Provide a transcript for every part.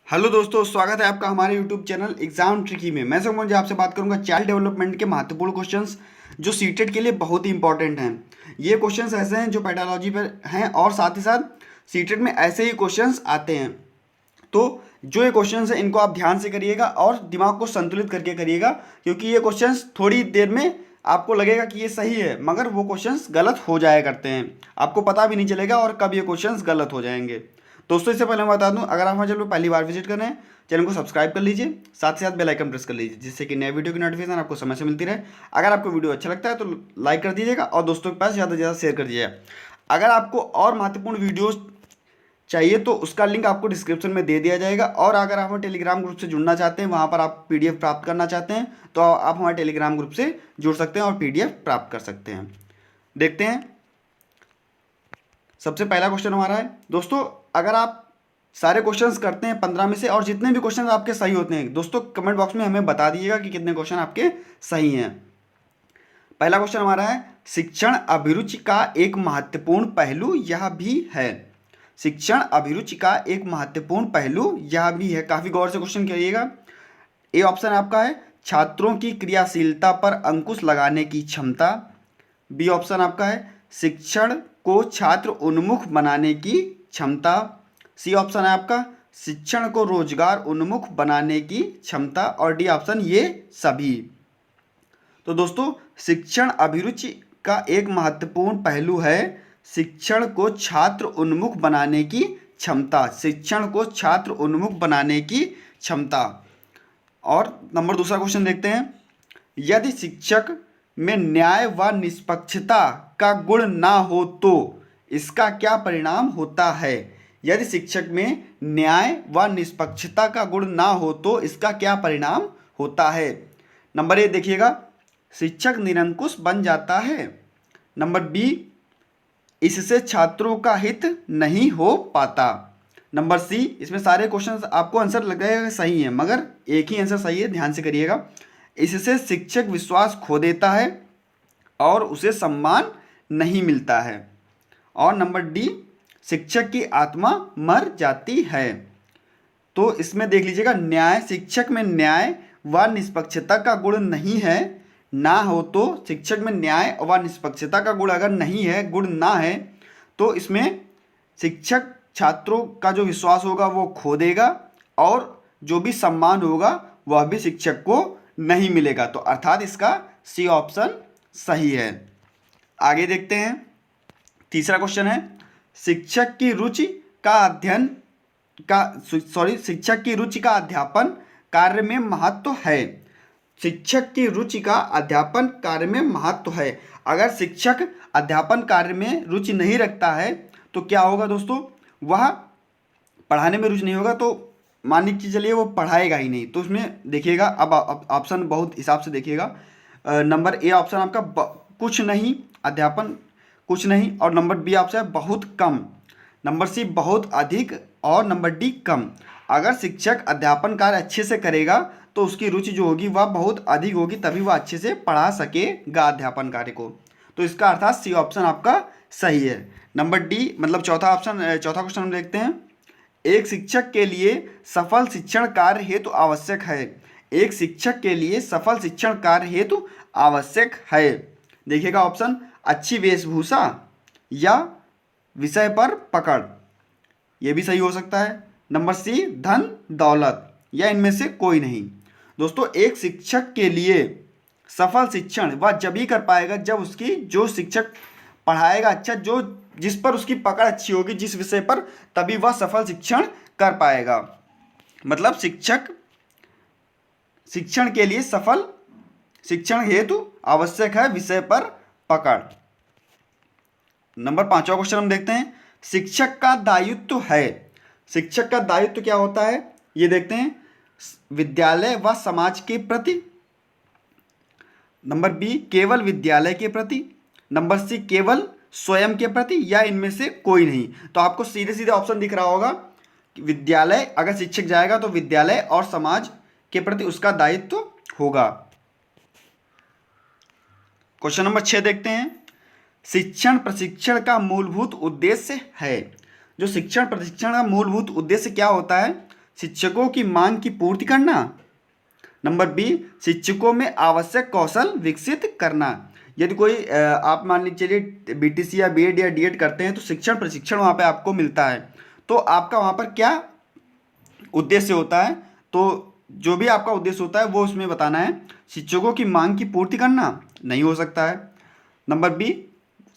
Hello दोस्तों, स्वागत है आपका हमारे यूट्यूब चैनल एग्जाम ट्रिकी में। मैं समझ आपसे बात करूंगा चाइल्ड डेवलपमेंट के महत्वपूर्ण क्वेश्चंस जो सीटेट के लिए बहुत ही इंपॉर्टेंट हैं। ये क्वेश्चंस ऐसे हैं जो पेडालॉजी पर हैं और साथ ही साथ सीटेट में ऐसे ही क्वेश्चंस आते हैं। तो जो ये क्वेश्चंस हैं इनको आप ध्यान से करिएगा और दिमाग को संतुलित करके करिएगा, क्योंकि ये क्वेश्चंस थोड़ी देर में आपको लगेगा कि ये सही है मगर वो क्वेश्चंस गलत हो जाया करते हैं। आपको पता भी नहीं चलेगा और कब ये क्वेश्चंस गलत हो जाएंगे। दोस्तों, इससे पहले मैं बता दूं, अगर आप हमारे चैनल पर पहली बार विजिट कर रहे हैं, चैनल को सब्सक्राइब कर लीजिए, साथ ही साथ बेल आइकन प्रेस कर लीजिए, जिससे कि नए वीडियो की नोटिफिकेशन आपको समय से मिलती रहे। अगर आपको वीडियो अच्छा लगता है तो लाइक कर दीजिएगा और दोस्तों के पास ज़्यादा से ज़्यादा शेयर कर दीजिएगा। अगर आपको और महत्वपूर्ण वीडियोज़ चाहिए तो उसका लिंक आपको डिस्क्रिप्शन में दे दिया जाएगा। और अगर आप हमारे टेलीग्राम ग्रुप से जुड़ना चाहते हैं, वहाँ पर आप पीडीएफ प्राप्त करना चाहते हैं, तो आप हमारे टेलीग्राम ग्रुप से जुड़ सकते हैं और पीडीएफ प्राप्त कर सकते हैं। देखते हैं, सबसे पहला क्वेश्चन हमारा है दोस्तों, अगर आप सारे क्वेश्चंस करते हैं 15 में से और जितने भी क्वेश्चन आपके सही होते हैं, दोस्तों कमेंट बॉक्स में हमें बता दीजिएगा कि कितने क्वेश्चन आपके सही हैं। पहला क्वेश्चन हमारा है, शिक्षण अभिरुचि का एक महत्वपूर्ण पहलू यह भी है। शिक्षण अभिरुचि का एक महत्वपूर्ण पहलू यह भी है। काफी गौर से क्वेश्चन करिएगा। ए ऑप्शन आपका है छात्रों की क्रियाशीलता पर अंकुश लगाने की क्षमता। बी ऑप्शन आपका है शिक्षण को छात्र उन्मुख बनाने की क्षमता। सी ऑप्शन है आपका शिक्षण को रोजगार उन्मुख बनाने की क्षमता। और डी ऑप्शन ये सभी। तो दोस्तों, शिक्षण अभिरुचि का एक महत्वपूर्ण पहलू है शिक्षण को छात्र उन्मुख बनाने की क्षमता। शिक्षण को छात्र उन्मुख बनाने की क्षमता। और नंबर दूसरा क्वेश्चन देखते हैं, यदि शिक्षक में न्याय व निष्पक्षता का गुण ना हो तो इसका क्या परिणाम होता है। यदि शिक्षक में न्याय व निष्पक्षता का गुण ना हो तो इसका क्या परिणाम होता है। नंबर ए देखिएगा, शिक्षक निरंकुश बन जाता है। नंबर बी, इससे छात्रों का हित नहीं हो पाता। नंबर सी, इसमें सारे क्वेश्चंस आपको आंसर लगेगा सही है मगर एक ही आंसर सही है, ध्यान से करिएगा। इससे शिक्षक विश्वास खो देता है और उसे सम्मान नहीं मिलता है। और नंबर डी, शिक्षक की आत्मा मर जाती है। तो इसमें देख लीजिएगा, न्याय, शिक्षक में न्याय व निष्पक्षता का गुण नहीं है, ना हो तो शिक्षक में न्याय व निष्पक्षता का गुण अगर नहीं है, गुण ना है, तो इसमें शिक्षक छात्रों का जो विश्वास होगा वो खो देगा और जो भी सम्मान होगा वह भी शिक्षक को नहीं मिलेगा। तो अर्थात इसका सी ऑप्शन सही है। आगे देखते हैं, तीसरा क्वेश्चन है, शिक्षक की रुचि का अध्ययन का शिक्षक की रुचि का अध्यापन कार्य में महत्व है। शिक्षक की रुचि का अध्यापन कार्य में महत्व है। अगर शिक्षक अध्यापन कार्य में रुचि नहीं रखता है तो क्या होगा दोस्तों, वह पढ़ाने में रुचि नहीं होगा तो मान लीजिए चलिए वो पढ़ाएगा ही नहीं। तो उसमें देखिएगा, अब ऑप्शन बहुत हिसाब से देखिएगा। नंबर ए ऑप्शन आपका कुछ नहीं, अध्यापन कुछ नहीं। और नंबर बी ऑप्शन है बहुत कम। नंबर सी बहुत अधिक। और नंबर डी कम। अगर शिक्षक अध्यापन कार्य अच्छे से करेगा तो उसकी रुचि जो होगी वह बहुत अधिक होगी, तभी वह अच्छे से पढ़ा सकेगा अध्यापन कार्य को। तो इसका अर्थात सी ऑप्शन आपका सही है। नंबर डी मतलब चौथा क्वेश्चन हम देखते हैं, एक शिक्षक के लिए सफल शिक्षण कार्य हेतु आवश्यक है। एक शिक्षक के लिए सफल शिक्षण कार्य हेतु आवश्यक है। देखिएगा ऑप्शन, अच्छी वेशभूषा या विषय पर पकड़, यह भी सही हो सकता है। नंबर सी, धन दौलत, या इनमें से कोई नहीं। दोस्तों, एक शिक्षक के लिए सफल शिक्षण वह जब ही कर पाएगा जब उसकी जो शिक्षक पढ़ाएगा अच्छा, जो जिस पर उसकी पकड़ अच्छी होगी, जिस विषय पर, तभी वह सफल शिक्षण कर पाएगा। मतलब शिक्षण के लिए सफल शिक्षण हेतु आवश्यक है विषय पर पकड़। नंबर पांचवा क्वेश्चन हम देखते हैं, शिक्षक का दायित्व है। शिक्षक का दायित्व क्या होता है ये देखते हैं, विद्यालय व समाज के प्रति। नंबर बी, केवल विद्यालय के प्रति। नंबर सी, केवल स्वयं के प्रति, या इनमें से कोई नहीं। तो आपको सीधे सीधे ऑप्शन दिख रहा होगा, विद्यालय, अगर शिक्षक जाएगा तो विद्यालय और समाज के प्रति उसका दायित्व होगा। क्वेश्चन नंबर 6 देखते हैं, शिक्षण प्रशिक्षण का मूलभूत उद्देश्य है। जो शिक्षण प्रशिक्षण का मूलभूत उद्देश्य क्या होता है, शिक्षकों की मांग की पूर्ति करना। नंबर बी, शिक्षकों में आवश्यक कौशल विकसित करना। यदि कोई आप मान लीजिए चलिए बीटीसी या बीएड या डीएड करते हैं तो शिक्षण प्रशिक्षण वहाँ पे आपको मिलता है, तो आपका वहाँ पर क्या उद्देश्य होता है, तो जो भी आपका उद्देश्य होता है वो उसमें बताना है। शिक्षकों की मांग की पूर्ति करना नहीं हो सकता है। नंबर बी,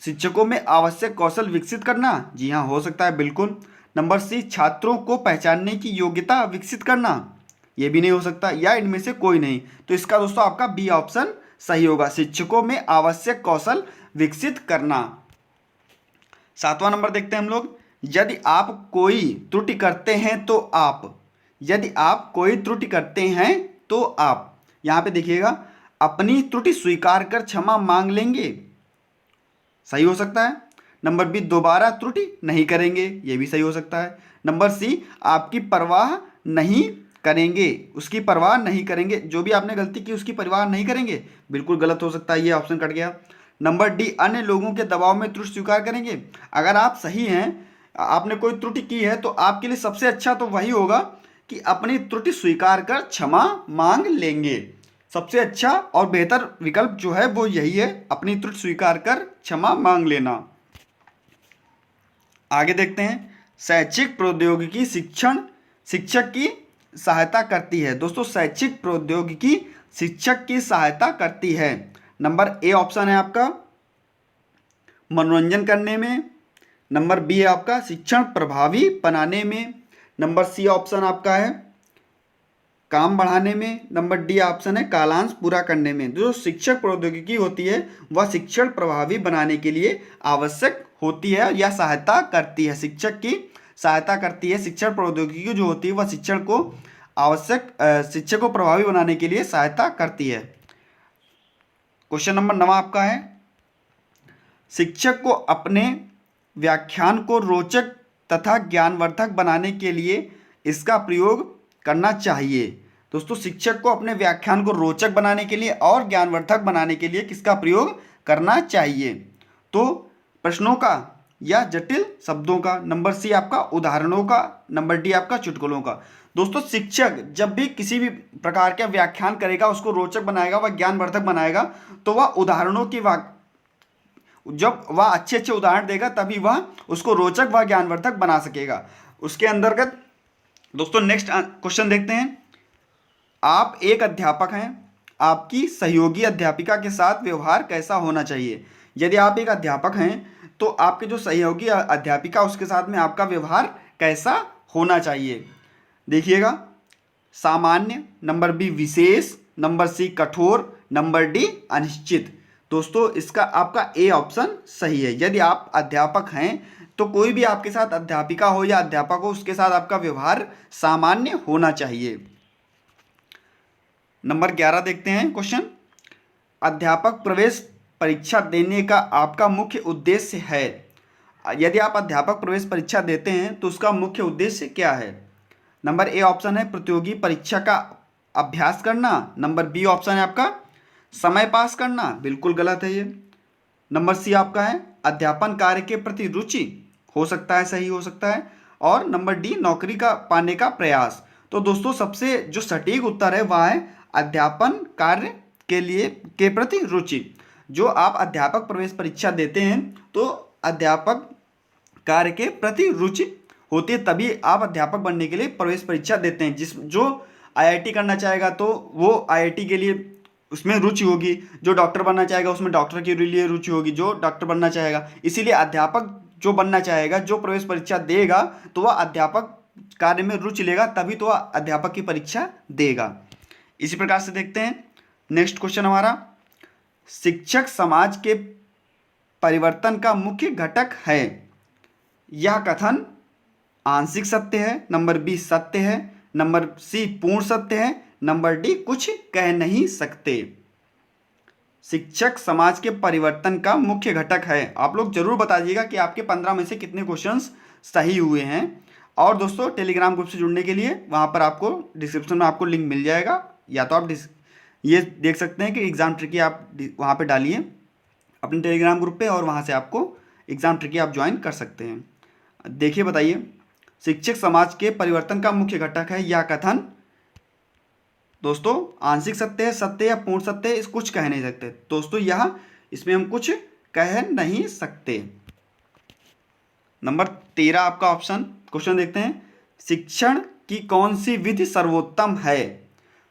शिक्षकों में आवश्यक कौशल विकसित करना, जी हाँ हो सकता है बिल्कुल। नंबर सी, छात्रों को पहचानने की योग्यता विकसित करना, ये भी नहीं हो सकता, या इनमें से कोई नहीं। तो इसका दोस्तों आपका बी ऑप्शन सही होगा, शिक्षकों में आवश्यक कौशल विकसित करना। 7वां नंबर देखते हैं हम लोग, यदि आप कोई त्रुटि करते हैं तो आप, यदि आप कोई त्रुटि करते हैं तो आप, यहां पे देखिएगा अपनी त्रुटि स्वीकार कर क्षमा मांग लेंगे, सही हो सकता है। नंबर बी, दोबारा त्रुटि नहीं करेंगे, ये भी सही हो सकता है। नंबर सी, आपकी परवाह नहीं करेंगे, उसकी परवाह नहीं करेंगे, जो भी आपने गलती की उसकी परवाह नहीं करेंगे, बिल्कुल गलत हो सकता है, ये ऑप्शन कट गया। नंबर डी, अन्य लोगों के दबाव में त्रुटि स्वीकार करेंगे। अगर आप सही हैं, आपने कोई त्रुटि की है, तो आपके लिए सबसे अच्छा तो वही होगा कि अपनी त्रुटि स्वीकार कर क्षमा मांग लेंगे। सबसे अच्छा और बेहतर विकल्प जो है वो यही है, अपनी त्रुटि स्वीकार कर क्षमा मांग लेना। आगे देखते हैं, शैक्षिक प्रौद्योगिकी शिक्षक की सहायता करती है। दोस्तों शैक्षिक प्रौद्योगिकी शिक्षक की सहायता करती है। नंबर ए ऑप्शन है आपका मनोरंजन करने में। नंबर बी है आपका शिक्षण प्रभावी बनाने में। नंबर सी ऑप्शन आपका है काम बढ़ाने में। नंबर डी ऑप्शन है कालांश पूरा करने में। जो शिक्षक प्रौद्योगिकी होती है वह शिक्षण प्रभावी बनाने के लिए आवश्यक होती है या सहायता करती है, शिक्षक की सहायता करती है। शिक्षण प्रौद्योगिकी जो होती है वह शिक्षण को प्रभावी बनाने के लिए सहायता करती है। क्वेश्चन नंबर 9 आपका है, शिक्षक को अपने व्याख्यान को रोचक तथा ज्ञानवर्धक बनाने के लिए इसका प्रयोग करना चाहिए। दोस्तों शिक्षक को अपने व्याख्यान को रोचक बनाने के लिए और ज्ञानवर्धक बनाने के लिए किसका प्रयोग करना चाहिए? तो प्रश्नों का या जटिल शब्दों का। नंबर सी आपका उदाहरणों का। नंबर डी आपका चुटकुलों का। दोस्तों शिक्षक जब भी किसी भी प्रकार का व्याख्यान करेगा, उसको रोचक बनाएगा, वह ज्ञानवर्धक बनाएगा, तो वह उदाहरणों की जब वह अच्छे अच्छे उदाहरण देगा तभी वह उसको रोचक व ज्ञानवर्धक बना सकेगा। उसके अंतर्गत दोस्तों नेक्स्ट क्वेश्चन देखते हैं, आप एक अध्यापक हैं, आपकी सहयोगी अध्यापिका के साथ व्यवहार कैसा होना चाहिए? यदि आप एक अध्यापक हैं तो आपके जो सहयोगी अध्यापिका उसके साथ में आपका व्यवहार कैसा होना चाहिए? देखिएगा, सामान्य, नंबर बी विशेष, नंबर सी कठोर, नंबर डी अनिश्चित। दोस्तों इसका आपका ए ऑप्शन सही है। यदि आप अध्यापक हैं तो कोई भी आपके साथ अध्यापिका हो या अध्यापक हो, उसके साथ आपका व्यवहार सामान्य होना चाहिए। नंबर 11 देखते हैं क्वेश्चन, अध्यापक प्रवेश परीक्षा देने का आपका मुख्य उद्देश्य है। यदि आप अध्यापक प्रवेश परीक्षा देते हैं तो उसका मुख्य उद्देश्य क्या है? नंबर ए ऑप्शन है प्रतियोगी परीक्षा का अभ्यास करना। नंबर बी ऑप्शन है आपका समय पास करना, बिल्कुल गलत है ये। नंबर सी आपका है अध्यापन कार्य के प्रति रुचि, हो सकता है सही हो सकता है। और नंबर डी नौकरी का पाने का प्रयास। तो दोस्तों सबसे जो सटीक उत्तर है वह है अध्यापन कार्य के प्रति रुचि। जो आप अध्यापक प्रवेश परीक्षा देते हैं तो अध्यापक कार्य के प्रति रुचि होती है, तभी आप अध्यापक बनने के लिए प्रवेश परीक्षा देते हैं। जो आईआईटी करना चाहेगा तो वो आईआईटी के लिए उसमें रुचि होगी, जो डॉक्टर बनना चाहेगा उसमें डॉक्टर के लिए रुचि होगी, जो डॉक्टर बनना चाहेगा। इसीलिए अध्यापक जो बनना चाहेगा, जो प्रवेश परीक्षा देगा, तो वह अध्यापक कार्य में रुचि लेगा, तभी तो वह अध्यापक की परीक्षा देगा। इसी प्रकार से देखते हैं नेक्स्ट क्वेश्चन हमारा, शिक्षक समाज के परिवर्तन का मुख्य घटक है। यह कथन आंशिक सत्य है, नंबर बी सत्य है, नंबर सी पूर्ण सत्य है, नंबर डी कुछ कह नहीं सकते। शिक्षक समाज के परिवर्तन का मुख्य घटक है। आप लोग जरूर बताइएगा कि आपके 15 में से कितने क्वेश्चंस सही हुए हैं। और दोस्तों टेलीग्राम ग्रुप से जुड़ने के लिए वहां पर आपको डिस्क्रिप्शन में आपको लिंक मिल जाएगा, या तो आप ये देख सकते हैं कि एग्ज़ाम ट्रिकी आप वहाँ पे डालिए अपने टेलीग्राम ग्रुप पे, और वहाँ से आपको एग्ज़ाम ट्रिकी आप ज्वाइन कर सकते हैं। देखिए बताइए, शिक्षक समाज के परिवर्तन का मुख्य घटक है। यह कथन दोस्तों आंशिक सत्य है, सत्य या पूर्ण सत्य है, इस कुछ कह नहीं सकते दोस्तों, यह इसमें हम कुछ कह नहीं सकते। नंबर 13 आपका ऑप्शन क्वेश्चन देखते हैं, शिक्षण की कौन सी विधि सर्वोत्तम है।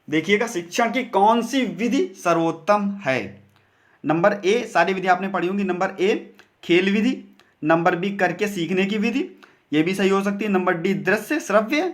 देखिएगा शिक्षण की कौन सी विधि सर्वोत्तम है। नंबर ए सारी विधि आपने पढ़ी होंगी। नंबर ए खेल विधि, नंबर बी करके सीखने की विधि, ये भी सही हो सकती है। नंबर डी दृश्य श्रव्य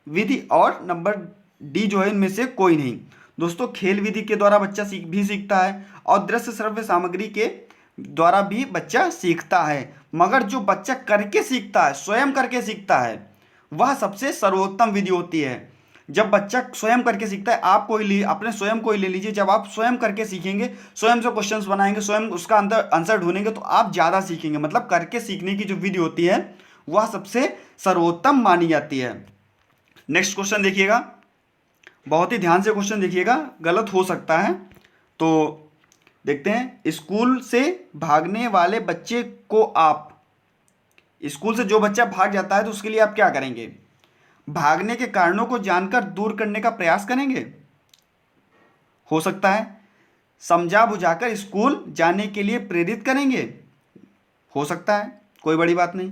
विधि, और नंबर डी जो है इनमें से कोई नहीं। दोस्तों खेल विधि के द्वारा बच्चा सीखता है और दृश्य श्रव्य सामग्री के द्वारा भी बच्चा सीखता है, मगर जो बच्चा करके सीखता है, स्वयं करके सीखता है, वह सबसे सर्वोत्तम विधि होती है। जब बच्चा स्वयं करके सीखता है, आप कोई अपने स्वयं को ही ले लीजिए, जब आप स्वयं करके सीखेंगे, स्वयं से क्वेश्चंस बनाएंगे, स्वयं उसका अंदर आंसर ढूंढेंगे, तो आप ज़्यादा सीखेंगे। मतलब करके सीखने की जो विधि होती है वह सबसे सर्वोत्तम मानी जाती है। नेक्स्ट क्वेश्चन देखिएगा, बहुत ही ध्यान से क्वेश्चन देखिएगा, गलत हो सकता है तो देखते हैं। स्कूल से भागने वाले बच्चे को आप, स्कूल से जो बच्चा भाग जाता है तो उसके लिए आप क्या करेंगे। भागने के कारणों को जानकर दूर करने का प्रयास करेंगे, हो सकता है। समझा बुझाकर स्कूल जाने के लिए प्रेरित करेंगे, हो सकता है, कोई बड़ी बात नहीं।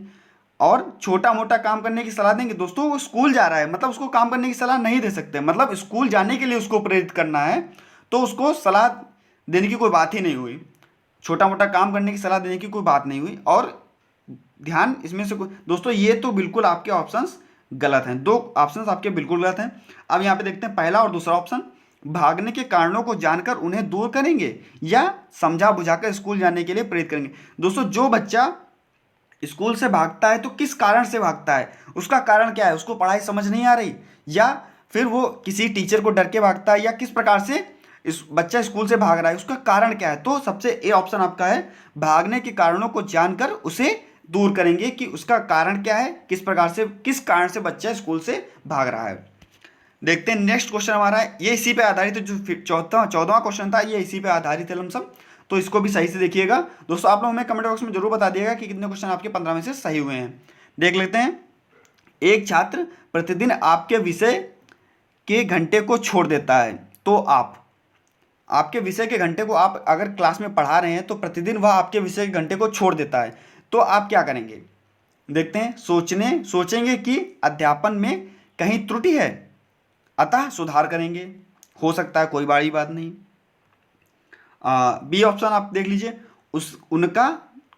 और छोटा मोटा काम करने की सलाह देंगे। दोस्तों वो स्कूल जा रहा है, मतलब उसको काम करने की सलाह नहीं दे सकते, मतलब स्कूल जाने के लिए उसको प्रेरित करना है तो उसको सलाह देने की कोई बात ही नहीं हुई, छोटा मोटा काम करने की सलाह देने की कोई बात नहीं हुई। और ध्यान इसमें से दोस्तों ये तो बिल्कुल आपके ऑप्शंस गलत हैं, दो ऑप्शंस आपके बिल्कुल गलत हैं। अब यहाँ पे देखते हैं पहला और दूसरा ऑप्शन, भागने के कारणों को जानकर उन्हें दूर करेंगे या समझा बुझाकर स्कूल जाने के लिए प्रेरित करेंगे। दोस्तों जो बच्चा स्कूल से भागता है तो किस कारण से भागता है, उसका कारण क्या है, उसको पढ़ाई समझ नहीं आ रही, या फिर वो किसी टीचर को डर के भागता है, या किस प्रकार से इस बच्चा स्कूल से भाग रहा है, उसका कारण क्या है। तो सबसे ए ऑप्शन आपका है, भागने के कारणों को जानकर उसे दूर करेंगे कि उसका कारण क्या है, किस प्रकार से, किस कारण से बच्चा स्कूल से भाग रहा है। देखते हैं नेक्स्ट क्वेश्चन हमारा है, ये इसी पे आधारित है, जो 14वां क्वेश्चन था ये इसी पे आधारित है लमसम, तो इसको भी सही से देखिएगा। दोस्तों आप लोग हमें कमेंट बॉक्स में जरूर बता दिएगा कि कितने क्वेश्चन आपके 15 में से सही हुए हैं। देख लेते हैं, एक छात्र प्रतिदिन आपके विषय के घंटे को छोड़ देता है, तो आपके विषय के घंटे को, आप अगर क्लास में पढ़ा रहे हैं तो प्रतिदिन वह आपके विषय के घंटे को छोड़ देता है, तो आप क्या करेंगे। देखते हैं, सोचेंगे कि अध्यापन में कहीं त्रुटि है, अतः सुधार करेंगे, हो सकता है, कोई बड़ी बात नहीं। बी ऑप्शन आप देख लीजिए, उनका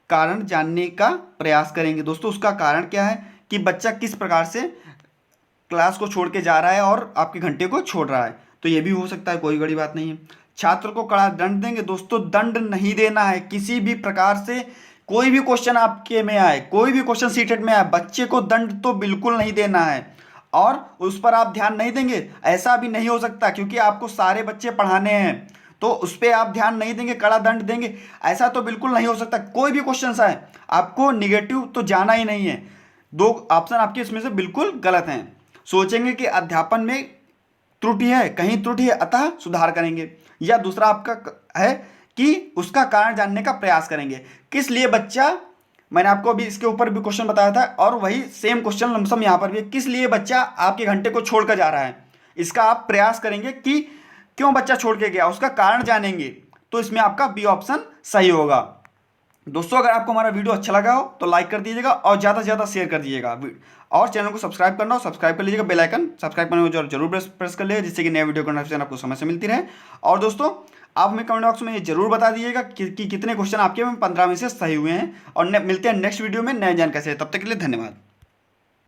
कारण जानने का प्रयास करेंगे। दोस्तों उसका कारण क्या है कि बच्चा किस प्रकार से क्लास को छोड़ के जा रहा है और आपके घंटे को छोड़ रहा है, तो ये भी हो सकता है, कोई बड़ी बात नहीं है। छात्र को कड़ा दंड देंगे। दोस्तों दंड नहीं देना है, किसी भी प्रकार से कोई भी क्वेश्चन आपके में आए, कोई भी क्वेश्चन सीटेट में आए, बच्चे को दंड तो बिल्कुल नहीं देना है और उस पर आप ध्यान नहीं देंगे, ऐसा भी नहीं हो सकता, क्योंकि आपको सारे बच्चे पढ़ाने हैं तो उस पर आप ध्यान नहीं देंगे, कड़ा दंड देंगे, ऐसा तो बिल्कुल नहीं हो सकता। कोई भी क्वेश्चन आए आपको निगेटिव तो जाना ही नहीं है। दो ऑप्शन आपके इसमें से बिल्कुल गलत हैं। सोचेंगे कि अध्यापन में त्रुटि है, कहीं त्रुटि है, अतः सुधार करेंगे, या दूसरा आपका है कि उसका कारण जानने का प्रयास करेंगे। किस लिए बच्चा, मैंने आपको अभी इसके ऊपर भी क्वेश्चन बताया था और वही सेम क्वेश्चन लमसम यहाँ पर भी, किस लिए बच्चा आपके घंटे को छोड़कर जा रहा है, इसका आप प्रयास करेंगे कि क्यों बच्चा छोड़ के गया, उसका कारण जानेंगे, तो इसमें आपका बी ऑप्शन सही होगा। दोस्तों अगर आपको हमारा वीडियो अच्छा लगा हो तो लाइक कर दीजिएगा और ज़्यादा से ज़्यादा शेयर कर दीजिएगा, और चैनल को सब्सक्राइब करना हो सब्सक्राइब कर लीजिएगा, बेल आइकन सब्सक्राइब करने को जरूर प्रेस कर लीजिएगा, जिससे कि नए वीडियो का नोटिफिकेशन आपको समय से मिलती रहे। और दोस्तों आप हमें कमेंट बॉक्स में ये जरूर बता दीजिएगा कि कितने क्वेश्चन आपके 15 में से सही हुए हैं, और मिलते हैं नेक्स्ट वीडियो में नए जानकारी से। तब तक के लिए धन्यवाद।